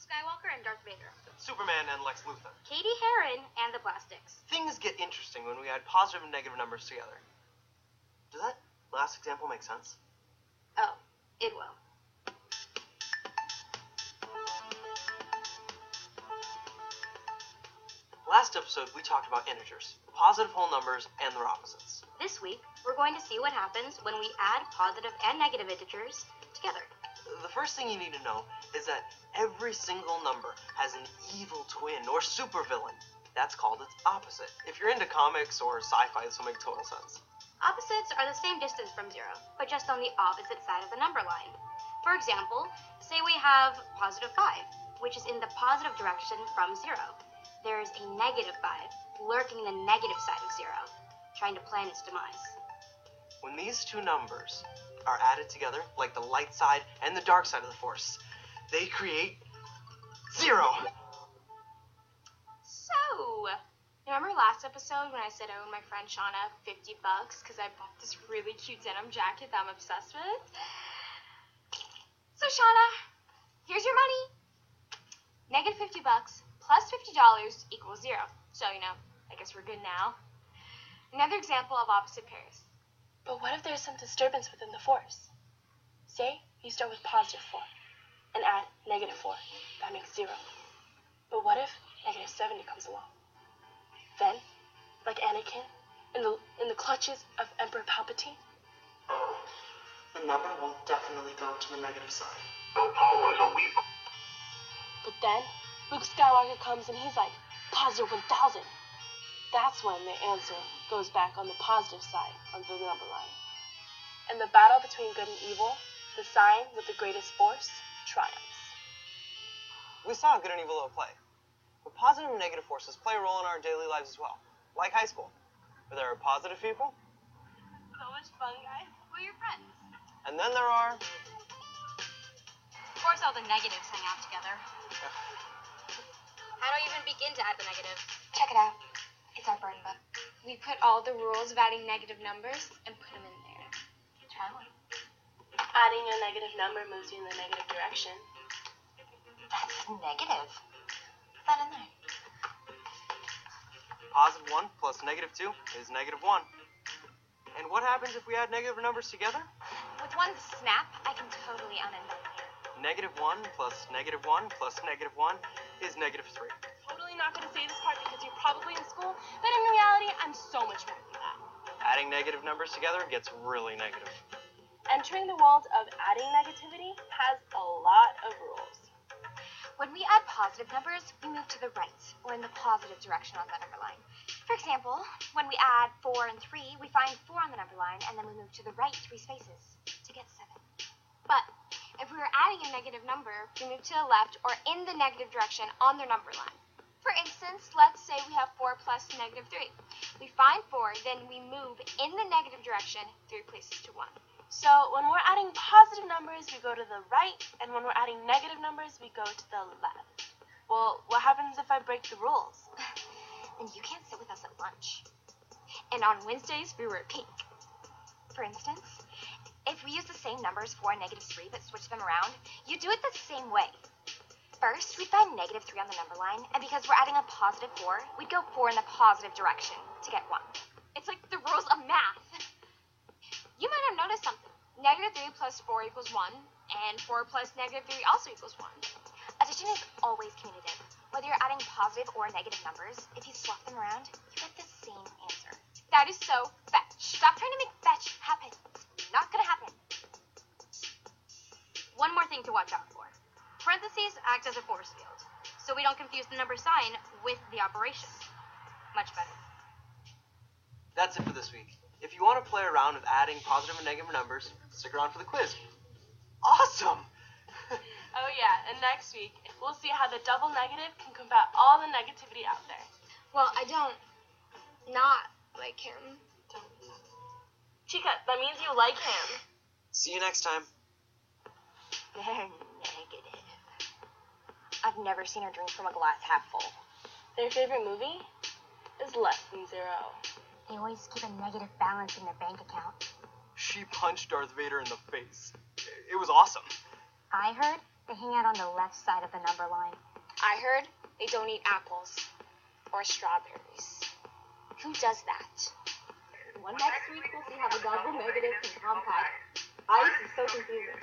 Skywalker and Darth Vader. Superman and Lex Luthor. Katie Heron and the Plastics. Things get interesting when we add positive and negative numbers together. Does that last example make sense? Oh, it will. Last episode, we talked about integers, positive whole numbers, and their opposites. This week, we're going to see what happens when we add positive and negative integers together. The first thing you need to know is that every single number has an evil twin or supervillain. That's called its opposite. If you're into comics or sci-fi, this will make total sense. Opposites are the same distance from zero, but just on the opposite side of the number line. For example, say we have positive 5, which is in the positive direction from 0. There's a negative 5 lurking in the negative side of 0, trying to plan its demise. When these two numbers are added together, like the light side and the dark side of the Force, they create 0. So, remember last episode when I said I owed my friend Shauna $50 because I bought this really cute denim jacket that I'm obsessed with? So, Shauna, here's your money. Negative $50 plus $50 equals 0. So, I guess we're good now. Another example of opposite pairs. But what if there's some disturbance within the Force? Say you start with positive 4 and add negative 4. That makes 0. But what if negative 70 comes along? Then, like Anakin, in the clutches of Emperor Palpatine? Oh, the number will definitely go to the negative side. But then, Luke Skywalker comes and he's like, positive 1,000. That's when the answer goes back on the positive side of the number line. And the battle between good and evil, the sign with the greatest force, triumphs. We saw good and evil at play. But positive and negative forces play a role in our daily lives as well, like high school, where there are positive people. So much fun, guys. Who are your friends? And then there are... Of course, all the negatives hang out together. How do I even begin to add the negatives? Check it out. It's our burn book. We put all the rules of adding negative numbers and put them in there. Try one. Adding a negative number moves you in the negative direction. That's negative. Put that in there. Positive 1 plus negative 2 is negative 1. And what happens if we add negative numbers together? With one snap, I can totally unend them. Negative 1 plus negative 1 plus negative 1 is negative 3. Totally not going to say this part because you're probably in school, but in reality, I'm so much more than that. Adding negative numbers together gets really negative. Entering the world of adding negativity has a lot of rules. When we add positive numbers, we move to the right, or in the positive direction on the number line. For example, when we add 4 and 3, we find 4 on the number line, and then we move to the right 3 spaces to get 7. But if we were adding a negative number, we move to the left or in the negative direction on their number line. For instance, let's say we have 4 plus negative 3. We find 4, then we move in the negative direction 3 places to 1. So when we're adding positive numbers, we go to the right, and when we're adding negative numbers, we go to the left. Well, what happens if I break the rules? Then you can't sit with us at lunch. And on Wednesdays, we wear pink. For instance, if we use the same numbers 4 and negative 3 but switch them around, you do it the same way. First, we find negative 3 on the number line, and because we're adding a positive 4, we'd go 4 in the positive direction to get 1. It's like the rules of math. You might have noticed something. Negative 3 plus 4 equals 1, and 4 plus negative 3 also equals 1. Addition is always commutative. Whether you're adding positive or negative numbers, if you swap them around, you get the same answer. That is so fetch. Stop trying to make fetch happen. It's not gonna happen. One more thing to watch out for. Parentheses act as a force field, so we don't confuse the number sign with the operation. Much better. That's it for this week. If you want to play around with adding positive and negative numbers, stick around for the quiz. Awesome! Oh yeah, and next week, we'll see how the double negative can combat all the negativity out there. Well, I don't not like him. Chica, that means you like him. See you next time. They're negative. I've never seen her drink from a glass half full. Their favorite movie is Less Than Zero. They always keep a negative balance in their bank account. She punched Darth Vader in the face. It was awesome. I heard They hang out on the left side of the number line. I heard they don't eat apples or strawberries. Who does that? One next week, we'll see how the double negatives can compact. Ice is so confusing.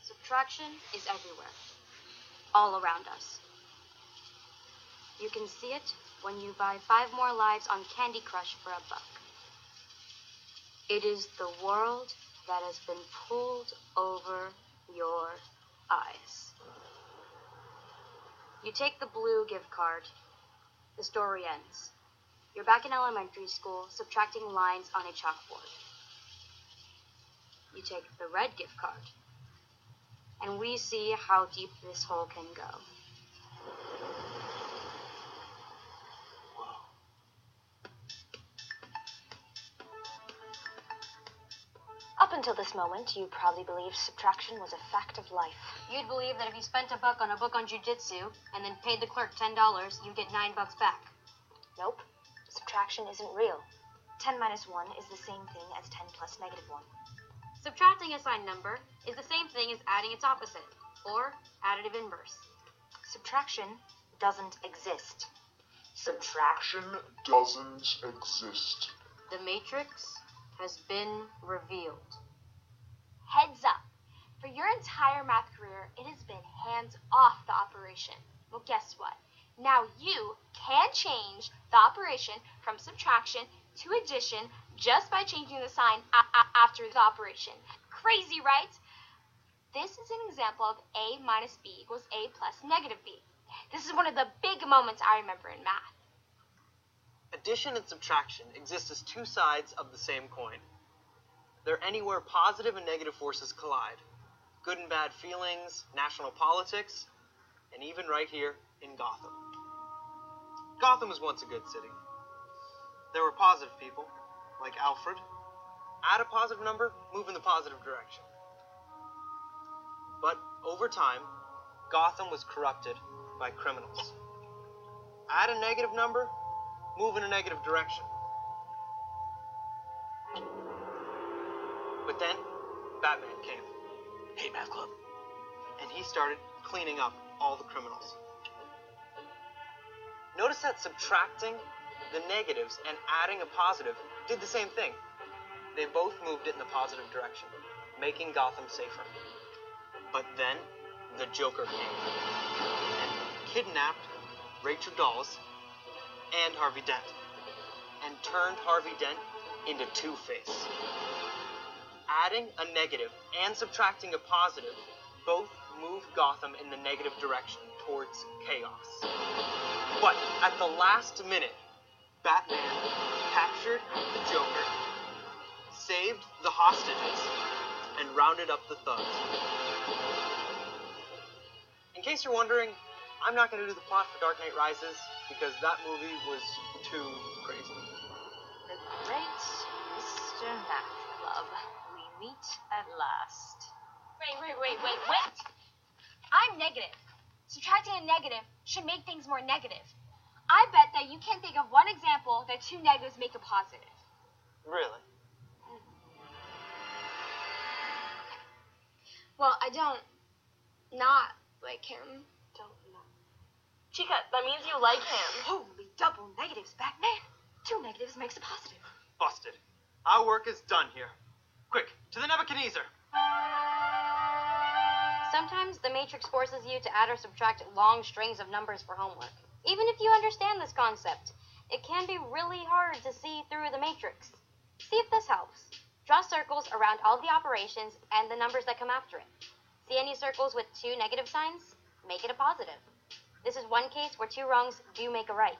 Subtraction is everywhere, all around us. You can see it when you buy 5 more lives on Candy Crush for $1. It is the world that has been pulled over your eyes. You take the blue gift card. The story ends. You're back in elementary school, subtracting lines on a chalkboard. You take the red gift card. And we see how deep this hole can go. Up until this moment, you probably believed subtraction was a fact of life. You'd believe that if you spent $1 on a book on jujitsu and then paid the clerk $10, you'd get $9 back. Nope. Subtraction isn't real. 10 minus 1 is the same thing as 10 plus negative 1. Subtracting a signed number is the same thing as adding its opposite, or additive inverse. Subtraction doesn't exist. Subtraction doesn't exist. The matrix has been revealed. Heads up. For your entire math career, it has been hands off the operation. Well, guess what? Now you can change the operation from subtraction to addition just by changing the sign after the operation. Crazy, right? This is an example of A minus B equals A plus negative B. This is one of the big moments I remember in math. Addition and subtraction exist as two sides of the same coin. They're anywhere positive and negative forces collide. Good and bad feelings, national politics, and even right here in Gotham. Gotham was once a good city. There were positive people, like Alfred. Add a positive number, move in the positive direction. But over time, Gotham was corrupted by criminals. Add a negative number, move in a negative direction. But then, Batman came. Hey, Math Club. And he started cleaning up all the criminals. Notice that subtracting the negatives and adding a positive did the same thing. They both moved it in the positive direction, making Gotham safer. But then, the Joker came and kidnapped Rachel Dawes and Harvey Dent, and turned Harvey Dent into Two-Face. Adding a negative and subtracting a positive both moved Gotham in the negative direction towards chaos. But at the last minute, Batman captured the Joker, saved the hostages, and rounded up the thugs. In case you're wondering, I'm not going to do the plot for Dark Knight Rises because that movie was too crazy. The great Mr. Math Club. We meet at last. Wait. I'm negative. Subtracting a negative should make things more negative. I bet that you can't think of one example that two negatives make a positive. Really? Well, I don't not like him. Chica, that means you like him. Holy double negatives, Batman. Two negatives makes a positive. Busted. Our work is done here. Quick, to the Nebuchadnezzar. Sometimes the matrix forces you to add or subtract long strings of numbers for homework. Even if you understand this concept, it can be really hard to see through the matrix. See if this helps. Draw circles around all the operations and the numbers that come after it. See any circles with 2 negative signs? Make it a positive. This is one case where 2 wrongs do make a right.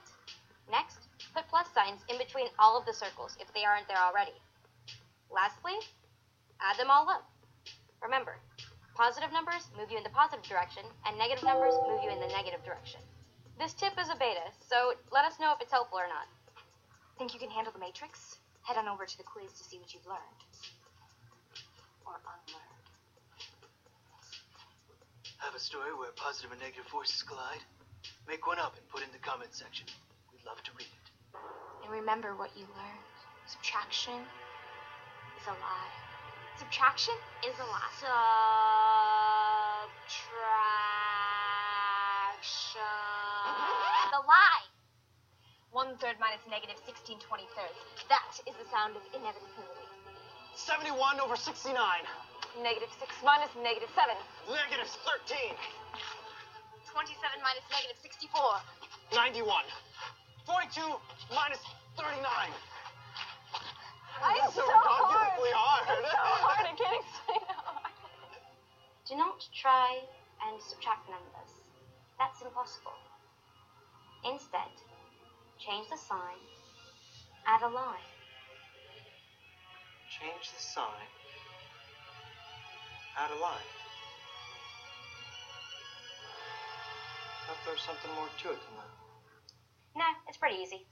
Next, put plus signs in between all of the circles if they aren't there already. Lastly, add them all up. Remember, positive numbers move you in the positive direction, and negative numbers move you in the negative direction. This tip is a beta, so let us know if it's helpful or not. Think you can handle the matrix? Head on over to the quiz to see what you've learned. Or unlearned. Have a story where positive and negative forces collide? Make one up and put it in the comments section. We'd love to read it. And remember what you learned. Subtraction is a lie. Subtraction is a lie. Subtraction. The lie. 1/3 minus negative 16/23. That is the sound of inevitability. 71 over 69. Negative 6 minus negative 7. Negative 13. 27 minus negative 64. 91. 42 minus 39. It's so so ridiculously hard. It's so hard. I can't explain how hard. Do not try and subtract numbers. That's impossible. Instead, change the sign, add a line. Change the sign. Add a line. I thought there was something more to it than that. No, it's pretty easy.